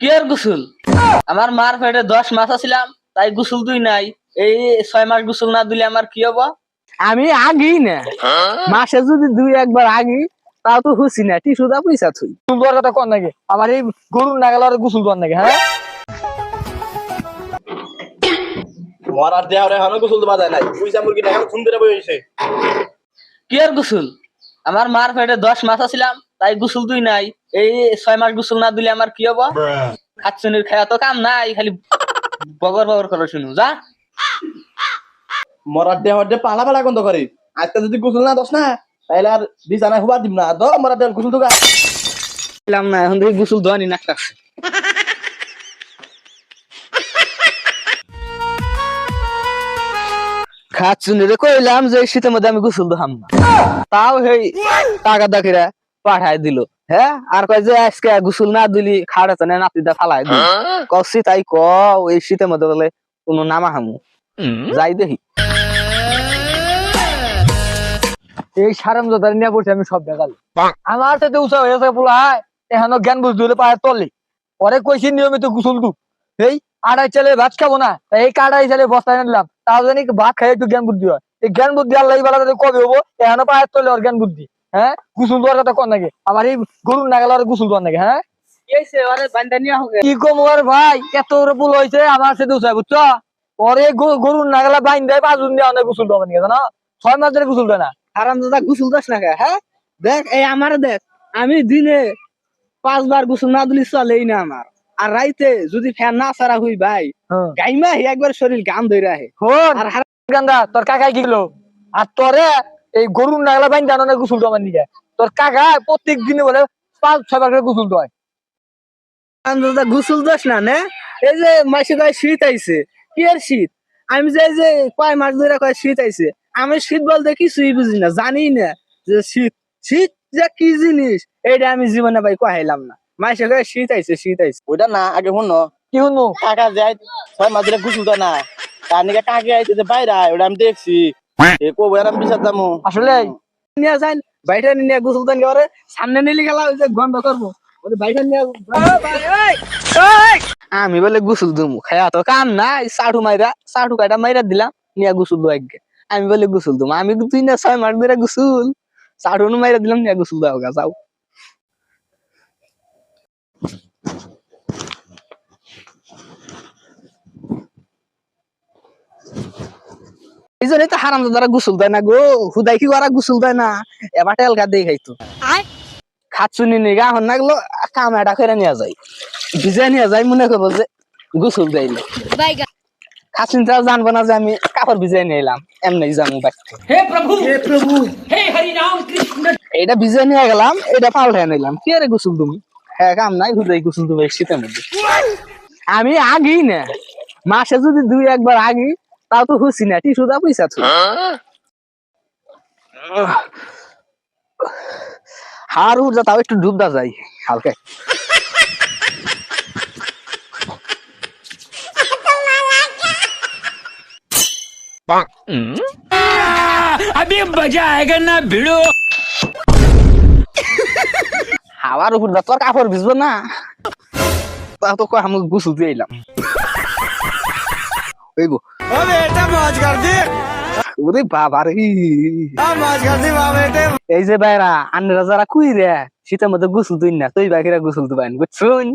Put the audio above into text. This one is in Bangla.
কি আর গোসল? আমার মার পেটে 10 মাস ছিলাম, তাই গোসল দুই নাই। এই 6 মাস গোসল না দিলে আমার কি হবো? আমি আগি না মাসে যদি দুই একবার আগি তাও তো হুসি না টিসুদা পয়সা থুই গোসল দেওয়ার কথা কোন নাকি আমার এই গরুর নাগাল আর গোসল দেওয়ার নাকি হ্যাঁ মরার দেহরে এখনো গোসল দেওয়া যায় নাই পয়সা মুরগিটা এখন সুন্দর বইছে। কি আর গোসল? আমার মার পেটে 10 মাস ছিলাম, তাই গোসল দুই নাই। এই 6 মাস গোসল না দিলে আমার কি হবো? খাচ্ছনির খায়া তো কাম নাই, খালি বগর বগর করে শুনু যা। মরার দেহরে পালা পালা গন্ধ করে। আজকে যদি গোসল না দস না তাইলে আর বিছানায় হুবা দিব না। দ মরার দেহ গোসল দুগা দিলাম না, এখন থেকে গোসল দেওয়ানি নাকটা। খাচ্ছনিরে কইলাম যে এই শীতের মধ্যে আমি গোসল দিলাম না, তাও হেই টাকা দাকিরা পাঠায় দিল। হ্যাঁ, আর কয় যে আজকে গোসল না দিলি খাড়াতে না নাতিদা ফালাই দিল। কছি তাই ক এই শীতের মধ্যে বলে কোনো নামা হামু যাই দেখি। এই সারাম জোদার নিয়ে পড়ছি আমি সব দেখাল আমার তো উৎসাহ হয়েছে পোলা এখনো জ্ঞান বুঝ দিলে পায়ে তলে পরে কইছি নিয়মিত গোসল দু এই আড়াই চালে ভাত খাবো না এই কাড়াই চালে বস্তায় নিলাম তাও জানি ভাত খাই একটু জ্ঞান বুদ্ধি হয়। এই জ্ঞান বুদ্ধি আল্লাহ বেলা কবে হবো এখনো পায়ে তলে ওর জ্ঞান বুদ্ধি। হ্যাঁ, গোসল দেওয়ার কথা কোন নাকি আমার এই গরুর নাগাল আর গোসল দেওয়ার নাকি হ্যাঁ কি কম ওর ভাই এত ভুল হয়েছে আমার সাথে উৎসাহ বুঝছো পরে গরুর নাগালা বাইন দেয় 5 দিন দিয়ে অনেক গোসল দেওয়া নাকি জানো 6 মাস ধরে গোসল দেয় না। হারাম দাদা গোসল দাস না হ্যাঁ, দেখ এই আমার দেখ আমি দিনে 5 বার গোসল না দিলি চলেই না আমার। আর রাইতে যদি ফ্যান না ছাড়া হই ভাই গাইমা একবার শরীর গাম ধরে আহে। আর গান্দা তোর কাকাই কি গেলো আর তোরে এই গরুর নাগলা বাইন জানো না গোসল দেওয়ার নিকে তোর কাকা প্রত্যেক দিনে বলে 5-6 বার করে গোসল দেয়। দাদা গোসল দাস না নে এই যে মাসে কয় শীত আইছে কি আর শীত আমি যে এই যে কয় মাস ধরে কয় শীত আইছে আমি শীত বলতে কিছুই বুঝি না জানি না যে শীত শীত যে কি জিনিস এইটা আমি জীবনে ভাই কহাইলাম না। মাসে কয় শীত আইছে শীত আইছে ওইটা না আগে শুন কি শুনু কাকা যায় 6 মাস ধরে গোসল দেয় না তার নিকে কাকে আইছে যে বাইরে ওটা আমি দেখছি এ কো বেরাম বিচার দামু আসলে নিয়ে যান বাইরে নিয়ে গোসল দেন করে সামনে নিলে গেলা ওই যে গন্ধ করবো বাইরে নিয়ে আমি বলে গোসল দুমু খায়া তো কাম নাই সাঠু কাটা মাইরা দিলাম নিয়ে গোসল দু আগে আমি বলে গোসল দুমু আমি তুই না 6 মাস ধরে গোসল সাঠু মাইরা দিলাম নিয়ে গোসল দাও গা যাও। এই জন্যই তো হারাম দাদা গোসল দেয় না গো হুদাই কি ওরা গোসল দেয় না এবার তেলকা দিয়ে খাইতো খাচ্ছুনি নিগা এখন নাগলো কামাটা করে নিয়ে যায় ভিজে নিয়ে যায় মনে করবো যে গোসল দেয়নি খাচ্ছুন তো জানবো না যে আমি কাপড় ভিজে নিয়ে এলাম এমনি জানবো বাচ্চা हे प्रभु हे हरि राम कृष्ण। এইটা ভিজে নিয়ে গেলাম এটা পাল্টাই নিলাম কি আরে গোসল তুমি হ্যাঁ কাম নাই হুদাই গোসল তুমি শীতের মধ্যে আমি আগেই না মাসে যদি দুই একবার আগি তাও তো হুসি না টিসুদা পয়সা থুই হার উঠা তাও একটু ডুবদা যাই হালকা अभी मजा आएगा ना भिड़ो। হাওয়ার উপর দা তোর কাপড় ভিজবো না তা তো কয় আমি গোসল দিয়ে এলাম ওই গো বেটা মজ কর দি ওরে বাবা রে মজ কর দি বেটা এই যে বাইরা আন্নারা যারা কুই রে শীতের মধ্যে গোসল দিন না তুই বাকিরা গোসল দিবেন বুঝছুন।